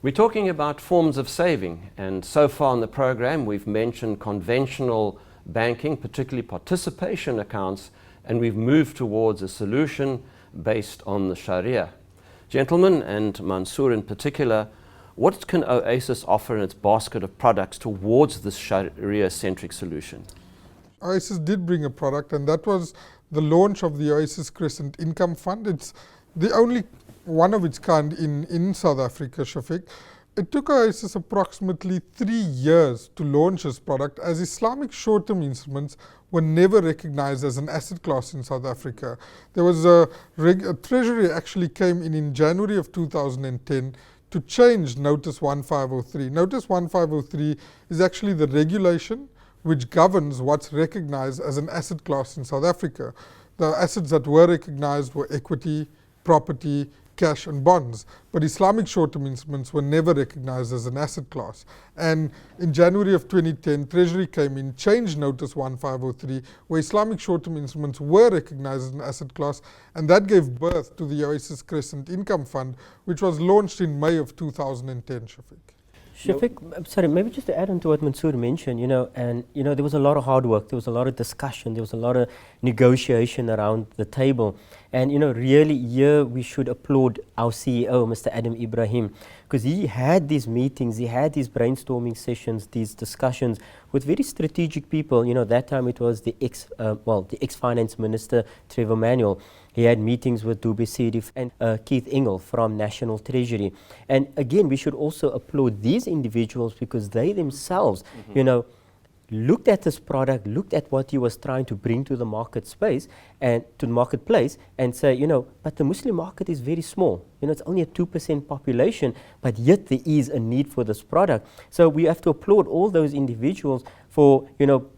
We're talking about forms of saving, and so far in the program we've mentioned conventional banking, particularly participation accounts, and we've moved towards a solution based on the Sharia. Gentlemen, and Mansoor in particular, what can Oasis offer in its basket of products towards this Sharia-centric solution? Oasis did bring a product, and that was the launch of the Oasis Crescent Income Fund. It's the only one of its kind in South Africa, Shafiq. It took Oasis approximately 3 years to launch this product, as Islamic short-term instruments were never recognized as an asset class in South Africa. There was a Treasury actually came in January of 2010 to change Notice 1503. Notice 1503 is actually the regulation which governs what's recognized as an asset class in South Africa. The assets that were recognized were equity, property, cash and bonds, but Islamic short-term instruments were never recognized as an asset class. And in January of 2010, Treasury came in, changed Notice 1503, where Islamic short-term instruments were recognized as an asset class, and that gave birth to the Oasis Crescent Income Fund, which was launched in May of 2010, Shafiq. Shafiq, sorry, maybe just to add on to what Mansoor mentioned, there was a lot of hard work, there was a lot of discussion, there was a lot of negotiation around the table. And, really here we should applaud our CEO, Mr. Adam Ebrahim, because he had these meetings, he had these brainstorming sessions, these discussions with very strategic people. That time it was the ex-finance minister, Trevor Manuel. He had meetings with Dube Sidif and Keith Engel from National Treasury. And again, we should also applaud these individuals because they themselves, looked at this product, looked at what he was trying to bring to the market space and to the marketplace and say, but the Muslim market is very small. It's only a 2% population, but yet there is a need for this product. So we have to applaud all those individuals for,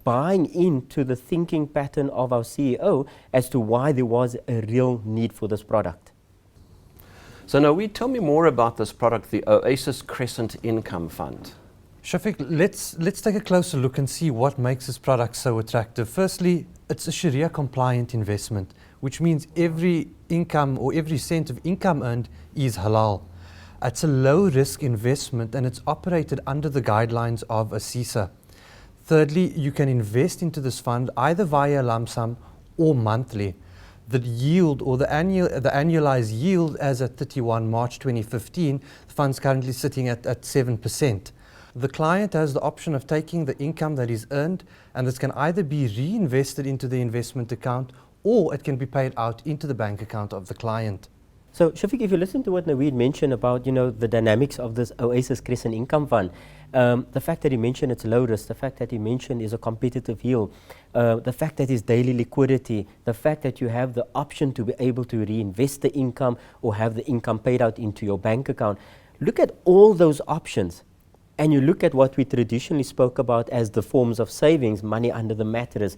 buying into the thinking pattern of our CEO as to why there was a real need for this product. So Naweed, tell me more about this product, the Oasis Crescent Income Fund. Shafiq, let's take a closer look and see what makes this product so attractive. Firstly, it's a Sharia compliant investment, which means every income or every cent of income earned is halal. It's a low risk investment and it's operated under the guidelines of a CISA. Thirdly, you can invest into this fund either via lump sum or monthly. The yield or the annualized yield as at 31 March 2015, the fund's currently sitting at 7%. The client has the option of taking the income that is earned, and this can either be reinvested into the investment account or it can be paid out into the bank account of the client. So Shafiq, if you listen to what Naweed mentioned about the dynamics of this Oasis Crescent Income Fund, the fact that he mentioned it's low risk, the fact that he mentioned is a competitive yield, the fact that it's daily liquidity, the fact that you have the option to be able to reinvest the income or have the income paid out into your bank account. Look at all those options. And you look at what we traditionally spoke about as the forms of savings, money under the mattress,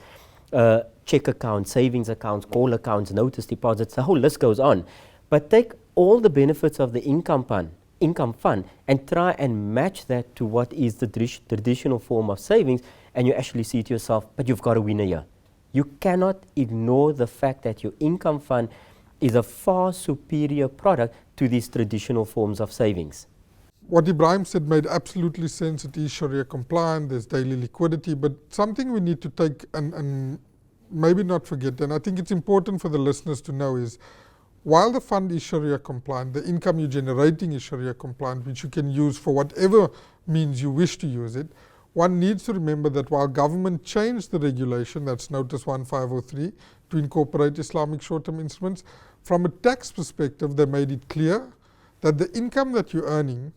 check accounts, savings accounts, call accounts, notice deposits, the whole list goes on. But take all the benefits of the income fund and try and match that to what is the traditional form of savings, and you actually see to yourself, but you've got a winner here. You cannot ignore the fact that your income fund is a far superior product to these traditional forms of savings. What Ebrahim said made absolutely sense. It is Sharia compliant, there's daily liquidity, but something we need to take and maybe not forget, and I think it's important for the listeners to know is, while the fund is Sharia compliant, the income you're generating is Sharia compliant, which you can use for whatever means you wish to use it. One needs to remember that while government changed the regulation, that's Notice 1503, to incorporate Islamic short-term instruments, from a tax perspective, they made it clear that the income that you're earning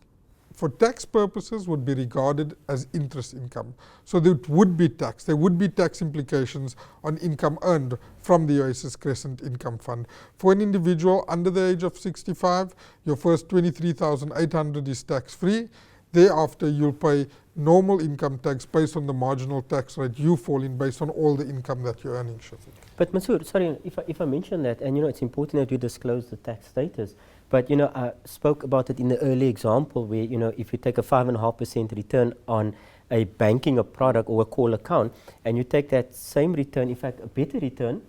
for tax purposes would be regarded as interest income. So there would be tax. There would be tax implications on income earned from the Oasis Crescent Income Fund. For an individual under the age of 65, your first 23,800 is tax-free. Thereafter, you'll pay normal income tax based on the marginal tax rate you fall in based on all the income that you're earning, Shafiq. But Mansoor, sorry, if I mention that, and it's important that you disclose the tax status, but I spoke about it in the early example where, if you take a 5.5% return on a banking product or a call account, and you take that same return, in fact, a better return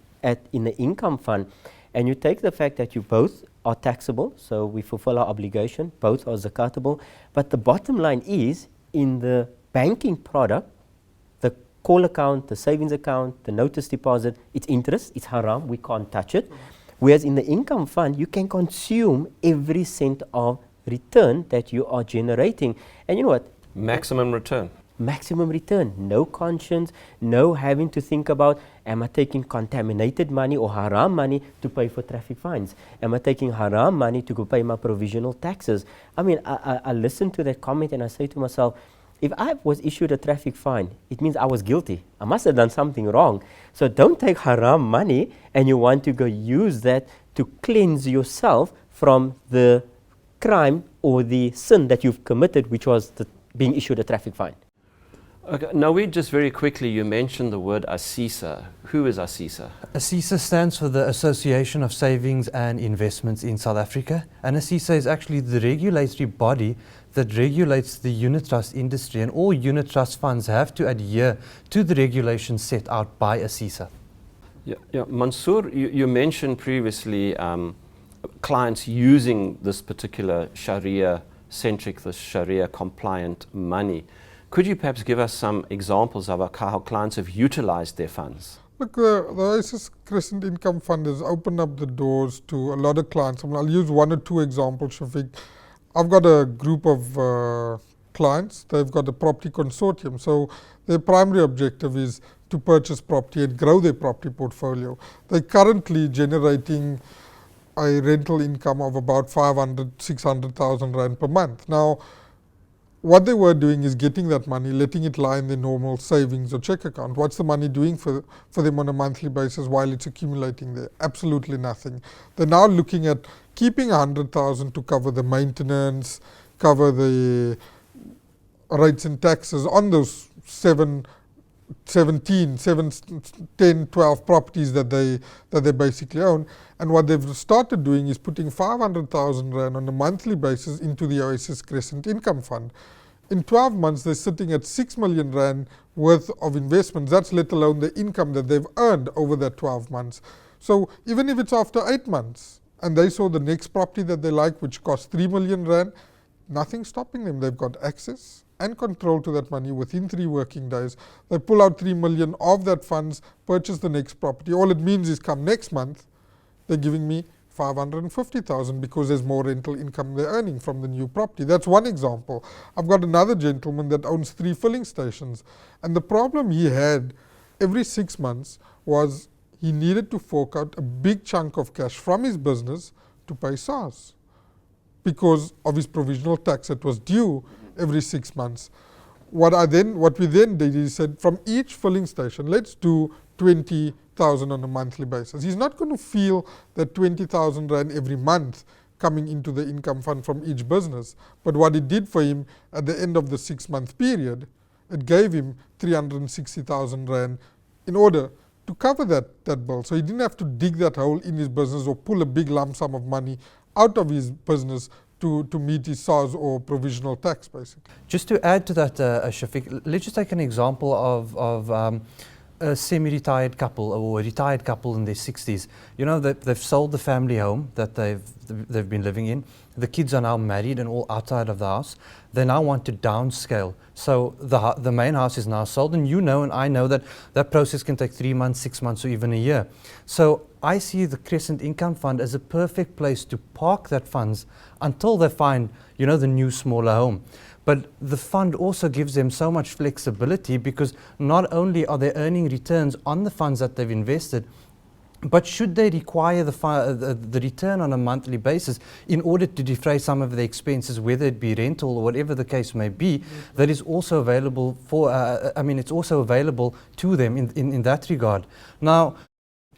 in the income fund, and you take the fact that you both are taxable, so we fulfill our obligation, both are zakatable. But the bottom line is, in the banking product, the call account, the savings account, the notice deposit, it's interest, it's haram, we can't touch it. Whereas in the income fund, you can consume every cent of return that you are generating. And you know what? Maximum return. Maximum return, no conscience, no having to think about, am I taking contaminated money or haram money to pay for traffic fines? Am I taking haram money to go pay my provisional taxes? I mean, I listen to that comment and I say to myself, if I was issued a traffic fine, it means I was guilty. I must have done something wrong. So don't take haram money and you want to go use that to cleanse yourself from the crime or the sin that you've committed, which was being issued a traffic fine. Okay, Naweed, just very quickly, you mentioned the word ASISA. Who is ASISA? ASISA stands for the Association of Savings and Investments in South Africa, and ASISA is actually the regulatory body that regulates the unit trust industry, and all unit trust funds have to adhere to the regulations set out by ASISA. Yeah, Mansoor, you mentioned previously clients using this particular Sharia-centric, this Sharia-compliant money. Could you perhaps give us some examples of how clients have utilized their funds? Look, the Oasis Crescent Income Fund has opened up the doors to a lot of clients. I mean, I'll use one or two examples, Shafiq. I've got a group of clients. They've got a property consortium. So their primary objective is to purchase property and grow their property portfolio. They're currently generating a rental income of about 500, 600,000 Rand per month. Now, what they were doing is getting that money, letting it lie in their normal savings or check account. What's the money doing for them on a monthly basis while it's accumulating there? Absolutely nothing. They're now looking at keeping 100,000 to cover the maintenance, cover the rates and taxes on those 10, 12 properties that they basically own. And what they've started doing is putting 500,000 Rand on a monthly basis into the Oasis Crescent Income Fund. In 12 months, they're sitting at 6 million Rand worth of investments. That's let alone the income that they've earned over that 12 months. So even if it's after 8 months and they saw the next property that they like, which costs 3 million Rand, nothing's stopping them. They've got access and control to that money within 3 working days. They pull out 3 million of that funds, purchase the next property. All it means is come next month, they're giving me 550,000 because there's more rental income they're earning from the new property. That's one example. I've got another gentleman that owns 3 filling stations, and the problem he had every 6 months was he needed to fork out a big chunk of cash from his business to pay SARS because of his provisional tax that was due every 6 months. What we then did is said, from each filling station, let's do 20,000 on a monthly basis. He's not going to feel that 20,000 Rand every month coming into the income fund from each business. But what it did for him at the end of the 6-month period, it gave him 360,000 Rand in order to cover that bill. So he didn't have to dig that hole in his business or pull a big lump sum of money out of his business to meet his SARS or provisional tax, basically. Just to add to that, Shafiq, let's just take an example of a semi-retired couple or a retired couple in their 60s. You know, they've sold the family home that they've been living in. The kids are now married and all outside of the house. They now want to downscale. So the main house is now sold, and you know and I know that that process can take 3 months, 6 months, or even a year. So I see the Crescent Income Fund as a perfect place to park that funds until they find, you know, the new smaller home. But the fund also gives them so much flexibility because not only are they earning returns on the funds that they've invested, but should they require the return on a monthly basis in order to defray some of the expenses, whether it be rental or whatever the case may be, that is also available for, it's also available to them in that regard. Now,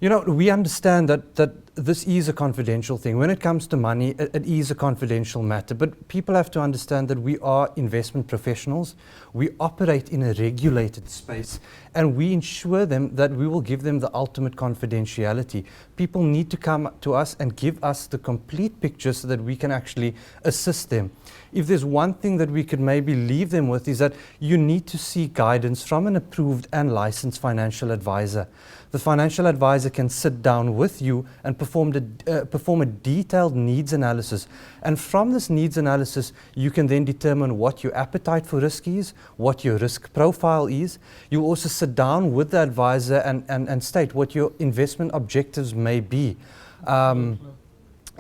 you know, we understand that this is a confidential thing. When it comes to money, it is a confidential matter. But people have to understand that we are investment professionals. We operate in a regulated space. and we ensure them that we will give them the ultimate confidentiality. People need to come to us and give us the complete picture so that we can actually assist them. If there's one thing that we could maybe leave them with, is that you need to seek guidance from an approved and licensed financial advisor. The financial advisor can sit down with you and perform a detailed needs analysis. And from this needs analysis, you can then determine what your appetite for risk is, what your risk profile is. You also sit down with the advisor and state what your investment objectives may be.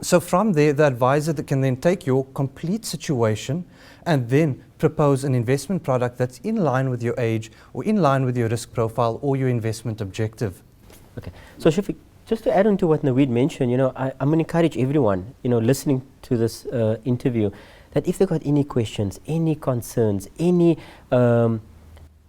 So from there, the advisor that can then take your complete situation and then propose an investment product that's in line with your age or in line with your risk profile or your investment objective. Okay. So Shafiq, just to add on to what Naweed mentioned, I'm going to encourage everyone, listening to this interview, that if they've got any questions, any concerns, any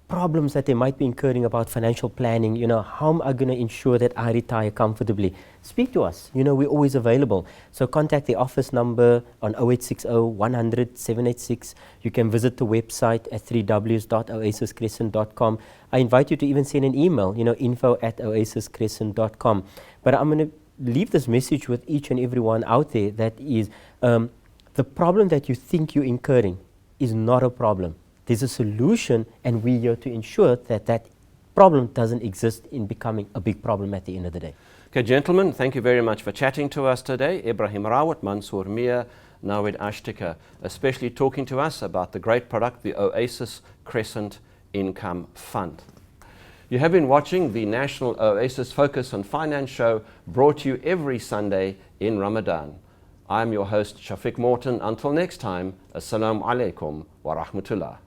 problems that they might be incurring about financial planning, how am I going to ensure that I retire comfortably? Speak to us. We're always available. So contact the office number on 0860 100 786. You can visit the website at www.oasiscrescent.com. I invite you to even send an email, info@oasiscrescent.com. But I'm going to leave this message with each and everyone out there, that is, the problem that you think you're incurring is not a problem. There's a solution, and we're here to ensure that that problem doesn't exist in becoming a big problem at the end of the day. Okay, gentlemen, thank you very much for chatting to us today. Ebrahim Rawoot, Mansoor, Naweed, Ashtiker, especially talking to us about the great product, the Oasis Crescent Income Fund. You have been watching the National Oasis Focus on Finance show, brought to you every Sunday in Ramadan. I'm your host, Shafiq Morton. Until next time, Assalamu alaikum wa rahmatullah.